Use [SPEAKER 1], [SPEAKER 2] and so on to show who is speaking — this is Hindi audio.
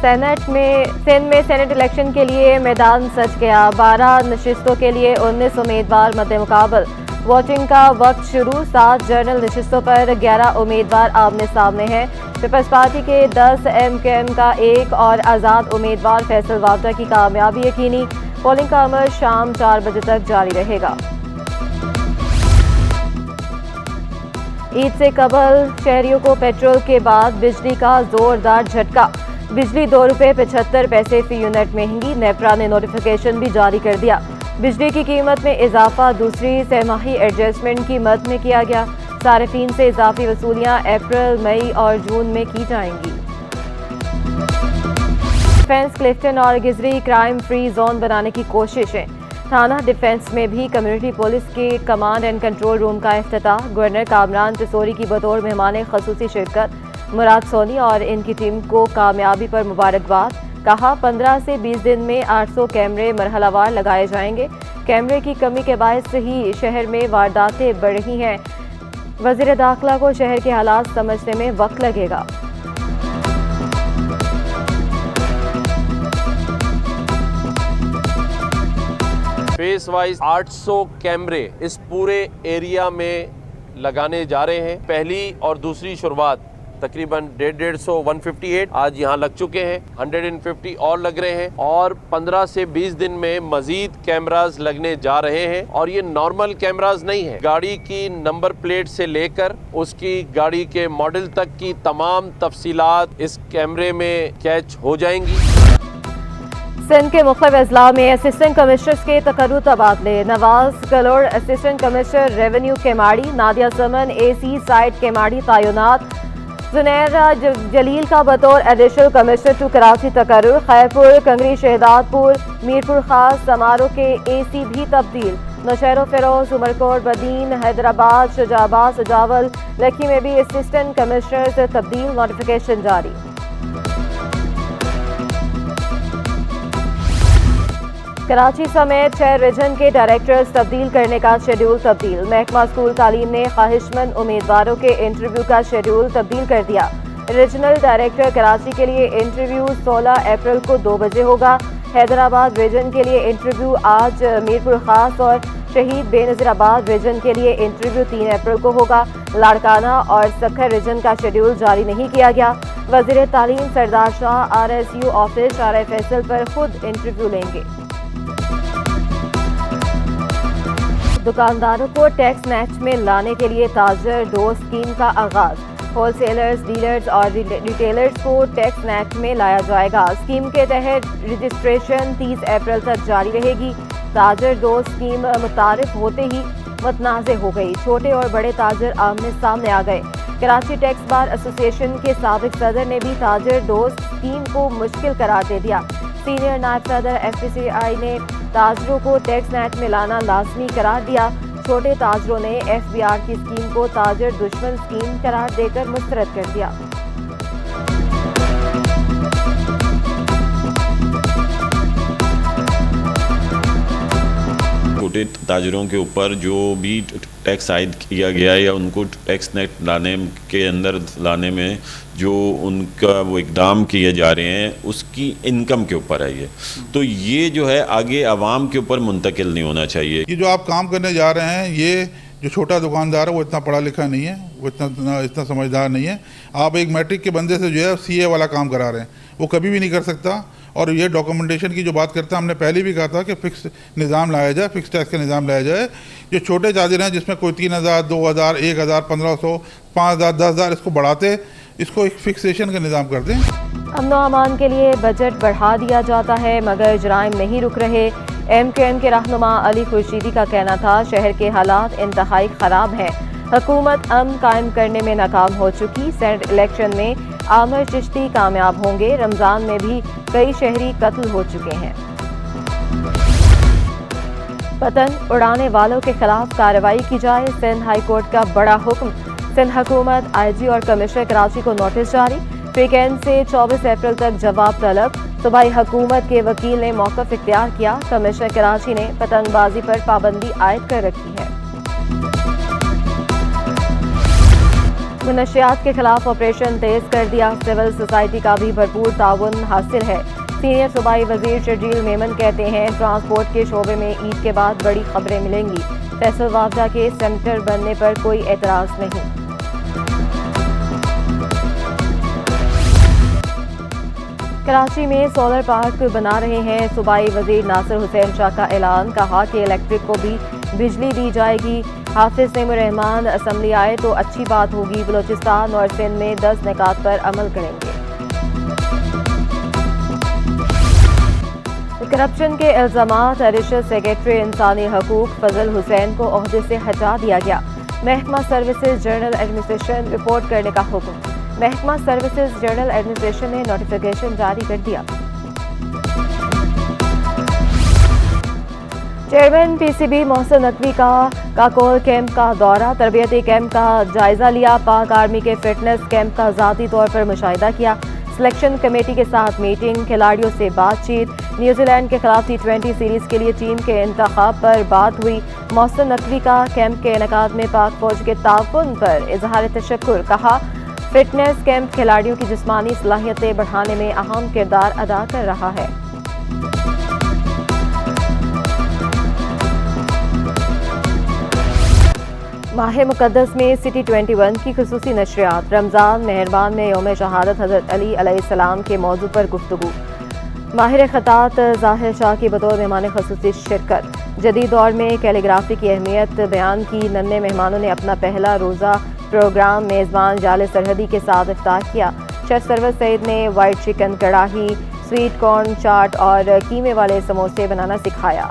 [SPEAKER 1] सिंध में सेनेट इलेक्शन के लिए मैदान सज गया। 12 नशिस्तों के लिए 19 उम्मीदवार मद्दे मुकाबल। वोटिंग का वक्त शुरू। 7 जनरल नशिस्तों पर 11 उम्मीदवार आमने सामने हैं। पीपल्स पार्टी के 10, MKM का 1 और आज़ाद उम्मीदवार फैसल वावटा की कामयाबी यकीनी। पोलिंग का अमल शाम 4 बजे तक जारी रहेगा। ईद से कबल शहरियों को पेट्रोल के बाद बिजली का जोरदार झटका। बिजली ₹2.75 फी यूनिट महंगी। नेपरा ने नोटिफिकेशन भी जारी कर दिया। बिजली की कीमत में इजाफा दूसरी तिमाही एडजस्टमेंट की मद में किया गया। सार्फिन से इजाफी वसूलियां अप्रैल, मई और जून में की जाएंगी। डिफेंस क्लिफ्टन और गिजरी क्राइम फ्री जोन बनाने की कोशिशें। थाना डिफेंस में भी कम्युनिटी पुलिस के कमांड एंड कंट्रोल रूम का इफ्तिताह। गवर्नर कामरान तिसोरी की बतौर मेहमान खसूसी शिरकत। मुराद सोनी और इनकी टीम को कामयाबी पर मुबारकबाद। कहा 15 से 20 दिन में 800 कैमरे मरहलावार लगाए जाएंगे। कैमरे की कमी के बायस ही शहर में वारदातें बढ़ रही हैं। वज़ीर दाखिला को शहर के हालात समझने में वक्त लगेगा।
[SPEAKER 2] फेस वाइज 800 कैमरे इस पूरे एरिया में लगाने जा रहे हैं। पहली और दूसरी शुरुआत तकरीबन 150 158 आज यहाँ लग चुके हैं। 150 और लग रहे हैं और 15 से 20 दिन में मजीद कैमरास लगने जा रहे हैं। और ये नॉर्मल कैमरास नहीं है। गाड़ी की नंबर प्लेट से लेकर उसकी गाड़ी के मॉडल तक की तमाम तफसीलात इस कैमरे में कैच हो जाएंगी।
[SPEAKER 1] सिंध के मुख्तलिफ अजला में असिस्टेंट कमिश्नर्स के तकर्रुर तबादले। Nawaz Galor assistant commissioner revenue Keamari. Nadia Saman AC site Keamari तैनात। जुनैरा जलील का बतौर एडिशनल कमिश्नर टू कराची तकर्रुर। खैरपुर, कंगरी, शहदादपुर, मीरपुर खास समारोह के AC भी तब्दील। नौशहरों, फिरोज, उमरकोट, बदीन, हैदराबाद, शुजाबाद, सजावल, लखी में भी असिस्टेंट कमिश्नर से तब्दील। नोटिफिकेशन जारी। कराची समेत 6 रीजन के डायरेक्टर्स तब्दील करने का शेड्यूल तब्दील। महकमा स्कूल तालीम ने ख्वाहिशमंद उम्मीदवारों के इंटरव्यू का शेड्यूल तब्दील कर दिया। रीजनल डायरेक्टर कराची के लिए इंटरव्यू 16 अप्रैल को 2 बजे होगा। हैदराबाद रीजन के लिए इंटरव्यू आज। मीरपुर खास और शहीद बेनज़ीराबाद रीजन के लिए इंटरव्यू 3 अप्रैल को होगा। लाड़काना और सखर रीजन का शेड्यूल जारी नहीं किया गया। वज़ीर तालीम सरदार शाह RSU ऑफिस RFSL पर खुद इंटरव्यू लेंगे। दुकानदारों को टैक्स नेट में लाने के लिए ताजर डोज स्कीम का आगाज। होलसेलर्स, डीलर्स और रिटेलर्स को टैक्स नेट में लाया जाएगा। स्कीम के तहत रजिस्ट्रेशन 30 अप्रैल तक जारी रहेगी। ताजर डोज स्कीम मुतारिफ होते ही मतनाज़े हो गई। छोटे और बड़े ताजर आमने सामने आ गए। कराची टैक्स बार एसोसिएशन के साबिक सदर ने भी ताजर डोज स्कीम को मुश्किल करार दे दिया। सीनियर नायब सदर FPCI ने ताजरों को टैक्स नेट में लाना लाजमी करार दिया। छोटे ताजरों ने FBR की स्कीम को ताजर दुश्मन स्कीम करार देकर मुस्तरद कर दिया।
[SPEAKER 3] छोटे ताजरों के ऊपर जो भी टैक्स आयद किया गया है या उनको टैक्स नेट लाने के अंदर लाने में जो उनका वो इकदाम किए जा रहे हैं उसकी इनकम के ऊपर है ये। तो ये जो है आगे आवाम के ऊपर मुंतकिल नहीं होना चाहिए।
[SPEAKER 4] ये जो आप काम करने जा रहे हैं, ये जो छोटा दुकानदार है वो इतना पढ़ा लिखा नहीं है, वो इतना समझदार नहीं है। आप एक मैट्रिक के बंदे से जो है CA वाला काम करा रहे हैं, वो कभी भी नहीं कर सकता। और ये डॉक्यूमेंटेशन की जो बात करता है, हमने पहले भी कहा था कि फ़िक्स निज़ाम लाया जाए, फ़िक्स टैक्स का निज़ाम लाया जाए। जो छोटे ताजिर हैं जिसमें कोई 3000, 2000, 1000, 1500, 5000, 10000 इसको बढ़ाते, इसको एक फिक्सेशन का निज़ाम कर दें।
[SPEAKER 1] अमन व अमान के लिए बजट बढ़ा दिया जाता है मगर जराइम नहीं रुक रहे। MKM के रहनुमा अली खुर्शीदी का कहना था शहर के हालात इंतहाई ख़राब हैं। हुकूमत अमन कायम करने में नाकाम हो चुकी। सेनेट इलेक्शन में आमिर चिश्ती कामयाब होंगे। रमज़ान में भी कई शहरी कत्ल हो चुके हैं। पतंग उड़ाने वालों के खिलाफ कार्रवाई की जाए। सिंध हाई कोर्ट का बड़ा हुक्म। सिंध हुकूमत, IG और कमिश्नर कराची को नोटिस जारी। वीकेंड से 24 अप्रैल तक जवाब तलब। सूबाई हुकूमत के वकील ने मौक़िफ़ इख्तियार किया। कमिश्नर कराची ने पतंगबाजी पर पाबंदी आयद कर रखी है। अब नशियात के खिलाफ ऑपरेशन तेज कर दिया, सिविल सोसाइटी का भी भरपूर ताउन हासिल है। सीनियर सूबाई वजीर शर्जील मेमन कहते हैं ट्रांसपोर्ट के शोबे में ईद के बाद बड़ी खबरें मिलेंगी। फैसल वावजा के सेंटर बनने पर कोई एतराज नहीं। कराची में सोलर पार्क बना रहे हैं सूबाई वजीर नासिर हुसैन शाह का ऐलान, कहा कि इलेक्ट्रिक को भी बिजली दी जाएगी। हाफिज नईमुर रहमान असम्बली आए तो अच्छी बात होगी, बलोचिस्तान और सिंध में 10 निकात पर अमल करेंगे। करप्शन के इल्जामात एडिशनल सेक्रेटरी इंसानी हकूक फजल हुसैन को ओहदे से हटा दिया गया। महकमा सर्विसेज जनरल एडमिनिस्ट्रेशन रिपोर्ट करने का हुक्म। महकमा सर्विसेज जनरल एडमिनिस्ट्रेशन ने नोटिफिकेशन जारी कर दिया। चेयरमैन पीसीबी मोहसिन नकवी का काकोल कैंप का दौरा, तरबियती कैंप का जायजा लिया। पाक आर्मी के फिटनेस कैंप का ज़ाती तौर पर मुशाहिदा किया। सिलेक्शन कमेटी के साथ मीटिंग, खिलाड़ियों से बातचीत। न्यूजीलैंड के खिलाफ T20 सीरीज के लिए टीम के इंतखाब पर बात हुई। मोहसिन नकवी का कैंप के इनेकाद में पाक फौज के ताउन पर इजहार तशक्कुर, कहा फिटनेस कैंप खिलाड़ियों की जिस्मानी सलाहियतें बढ़ाने में अहम किरदार अदा कर रहा है। माह मुक़द्दस में सिटी 21 की खुसूसी नशरियात। रमज़ान मेहरबान में यौम शहादत हज़रत अली अलैहिस्सलाम के मौजू पर गुफ्तगू। माहिर ख़तात ज़ाहिर शाह की बतौर मेहमान ख़ुसूसी शिरकत। जदीद दौर में कैलीग्राफी की अहमियत बयान की। नन्हे मेहमानों ने अपना पहला रोज़ा प्रोग्राम मेज़बान जाले सरहदी के साथ इफ्तार किया। शेफ सरवर सईद ने वाइट चिकन कढ़ाही, स्वीट कॉर्न चाट और कीमे वाले समोसे बनाना सिखाया।